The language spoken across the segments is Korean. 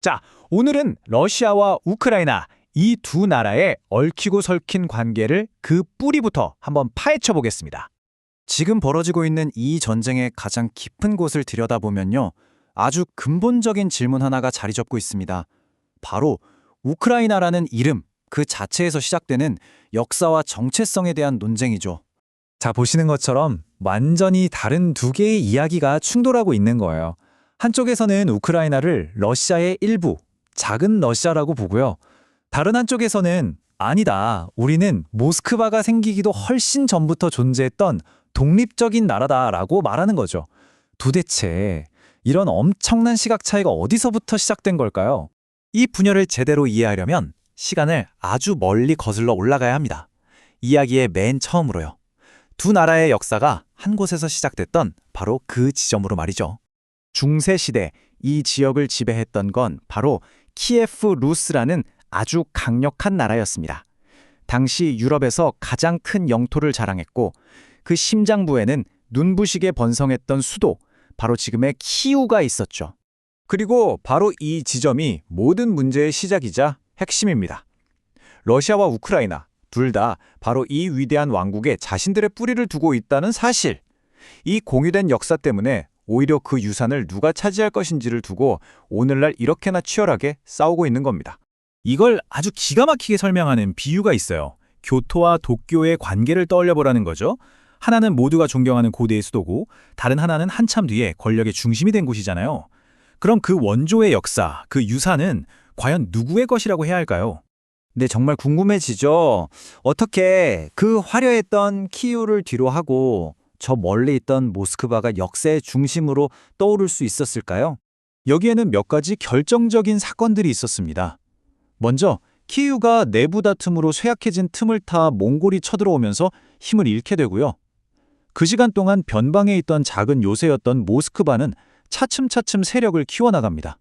자, 오늘은 러시아와 우크라이나 이 두 나라의 얽히고 설킨 관계를 그 뿌리부터 한번 파헤쳐 보겠습니다. 지금 벌어지고 있는 이 전쟁의 가장 깊은 곳을 들여다보면요. 아주 근본적인 질문 하나가 자리 잡고 있습니다. 바로 우크라이나라는 이름, 그 자체에서 시작되는 역사와 정체성에 대한 논쟁이죠. 자, 보시는 것처럼 완전히 다른 두 개의 이야기가 충돌하고 있는 거예요. 한쪽에서는 우크라이나를 러시아의 일부, 작은 러시아라고 보고요. 다른 한쪽에서는 아니다, 우리는 모스크바가 생기기도 훨씬 전부터 존재했던 독립적인 나라다라고 말하는 거죠. 도대체 이런 엄청난 시각 차이가 어디서부터 시작된 걸까요? 이 분열을 제대로 이해하려면 시간을 아주 멀리 거슬러 올라가야 합니다. 이야기의 맨 처음으로요. 두 나라의 역사가 한 곳에서 시작됐던 바로 그 지점으로 말이죠. 중세 시대 이 지역을 지배했던 건 바로 키예프 루스라는 아주 강력한 나라였습니다. 당시 유럽에서 가장 큰 영토를 자랑했고 그 심장부에는 눈부시게 번성했던 수도, 바로 지금의 키우가 있었죠. 그리고 바로 이 지점이 모든 문제의 시작이자 핵심입니다. 러시아와 우크라이나 둘 다 바로 이 위대한 왕국에 자신들의 뿌리를 두고 있다는 사실. 이 공유된 역사 때문에 오히려 그 유산을 누가 차지할 것인지를 두고 오늘날 이렇게나 치열하게 싸우고 있는 겁니다. 이걸 아주 기가 막히게 설명하는 비유가 있어요. 교토와 도쿄의 관계를 떠올려보라는 거죠. 하나는 모두가 존경하는 고대의 수도고 다른 하나는 한참 뒤에 권력의 중심이 된 곳이잖아요. 그럼 그 원조의 역사, 그 유산은 과연 누구의 것이라고 해야 할까요? 네, 정말 궁금해지죠. 어떻게 그 화려했던 키이우를 뒤로 하고 저 멀리 있던 모스크바가 역사의 중심으로 떠오를 수 있었을까요? 여기에는 몇 가지 결정적인 사건들이 있었습니다. 먼저 키이우가 내부 다툼으로 쇠약해진 틈을 타 몽골이 쳐들어오면서 힘을 잃게 되고요. 그 시간 동안 변방에 있던 작은 요새였던 모스크바는 차츰차츰 세력을 키워나갑니다.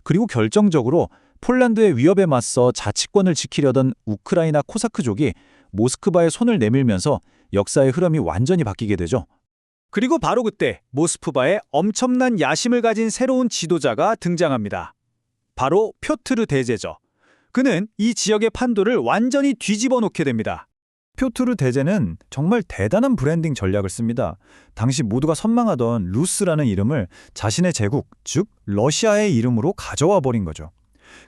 그리고 결정적으로 폴란드의 위협에 맞서 자치권을 지키려던 우크라이나 코사크족이 모스크바의 손을 내밀면서 역사의 흐름이 완전히 바뀌게 되죠. 그리고 바로 그때 모스크바에 엄청난 야심을 가진 새로운 지도자가 등장합니다. 바로 표트르 대제죠. 그는 이 지역의 판도를 완전히 뒤집어 놓게 됩니다. 표트르 대제는 정말 대단한 브랜딩 전략을 씁니다. 당시 모두가 선망하던 루스라는 이름을 자신의 제국, 즉 러시아의 이름으로 가져와 버린 거죠.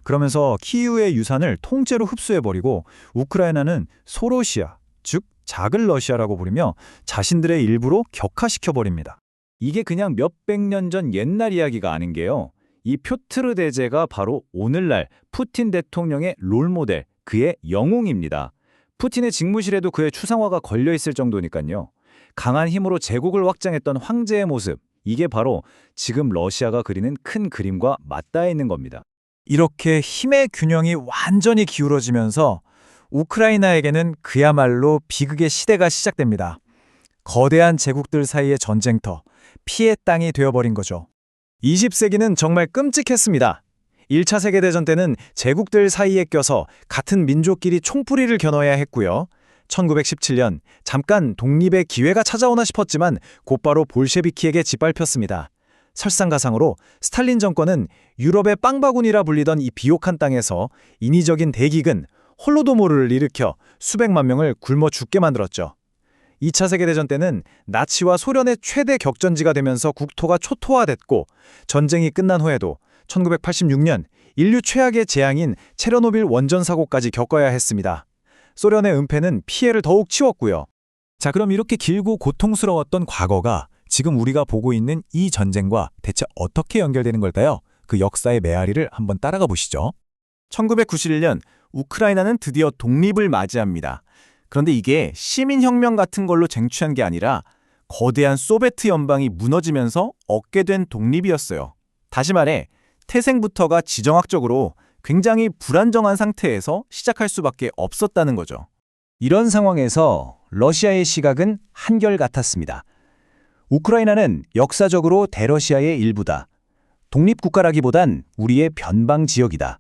그러면서 키이우의 유산을 통째로 흡수해버리고 우크라이나는 소로시아, 즉 작은 러시아라고 부르며 자신들의 일부로 격화시켜버립니다. 이게 그냥 몇백 년 전 옛날 이야기가 아닌 게요. 이 표트르 대제가 바로 오늘날 푸틴 대통령의 롤모델, 그의 영웅입니다. 푸틴의 직무실에도 그의 추상화가 걸려있을 정도니까요. 강한 힘으로 제국을 확장했던 황제의 모습, 이게 바로 지금 러시아가 그리는 큰 그림과 맞닿아 있는 겁니다. 이렇게 힘의 균형이 완전히 기울어지면서 우크라이나에게는 그야말로 비극의 시대가 시작됩니다. 거대한 제국들 사이의 전쟁터, 피해 땅이 되어버린 거죠. 20세기는 정말 끔찍했습니다. 1차 세계대전 때는 제국들 사이에 껴서 같은 민족끼리 총뿌리를 겨눠야 했고요. 1917년 잠깐 독립의 기회가 찾아오나 싶었지만 곧바로 볼셰비키에게 짓밟혔습니다. 설상가상으로 스탈린 정권은 유럽의 빵바구니라 불리던 이 비옥한 땅에서 인위적인 대기근, 홀로도모르를 일으켜 수백만 명을 굶어 죽게 만들었죠. 2차 세계대전 때는 나치와 소련의 최대 격전지가 되면서 국토가 초토화됐고 전쟁이 끝난 후에도 1986년 인류 최악의 재앙인 체르노빌 원전 사고까지 겪어야 했습니다. 소련의 은폐는 피해를 더욱 치웠고요. 자, 그럼 이렇게 길고 고통스러웠던 과거가 지금 우리가 보고 있는 이 전쟁과 대체 어떻게 연결되는 걸까요? 그 역사의 메아리를 한번 따라가 보시죠. 1991년 우크라이나는 드디어 독립을 맞이합니다. 그런데 이게 시민혁명 같은 걸로 쟁취한 게 아니라 거대한 소비에트 연방이 무너지면서 얻게 된 독립이었어요. 다시 말해 태생부터가 지정학적으로 굉장히 불안정한 상태에서 시작할 수밖에 없었다는 거죠. 이런 상황에서 러시아의 시각은 한결같았습니다. 우크라이나는 역사적으로 대러시아의 일부다. 독립국가라기보단 우리의 변방 지역이다.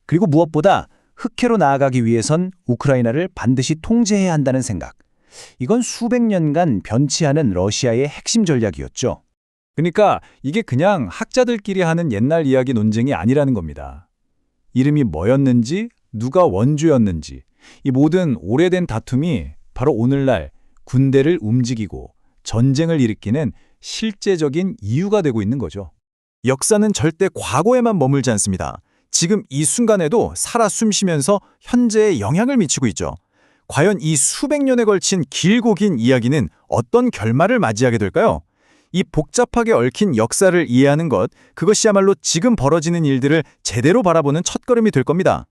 그리고 무엇보다 흑해로 나아가기 위해선 우크라이나를 반드시 통제해야 한다는 생각. 이건 수백 년간 변치 않은 러시아의 핵심 전략이었죠. 그러니까 이게 그냥 학자들끼리 하는 옛날 이야기 논쟁이 아니라는 겁니다. 이름이 뭐였는지, 누가 원주였는지, 이 모든 오래된 다툼이 바로 오늘날 군대를 움직이고 전쟁을 일으키는 실제적인 이유가 되고 있는 거죠. 역사는 절대 과거에만 머물지 않습니다. 지금 이 순간에도 살아 숨쉬면서 현재에 영향을 미치고 있죠. 과연 이 수백 년에 걸친 길고 긴 이야기는 어떤 결말을 맞이하게 될까요? 이 복잡하게 얽힌 역사를 이해하는 것, 그것이야말로 지금 벌어지는 일들을 제대로 바라보는 첫걸음이 될 겁니다.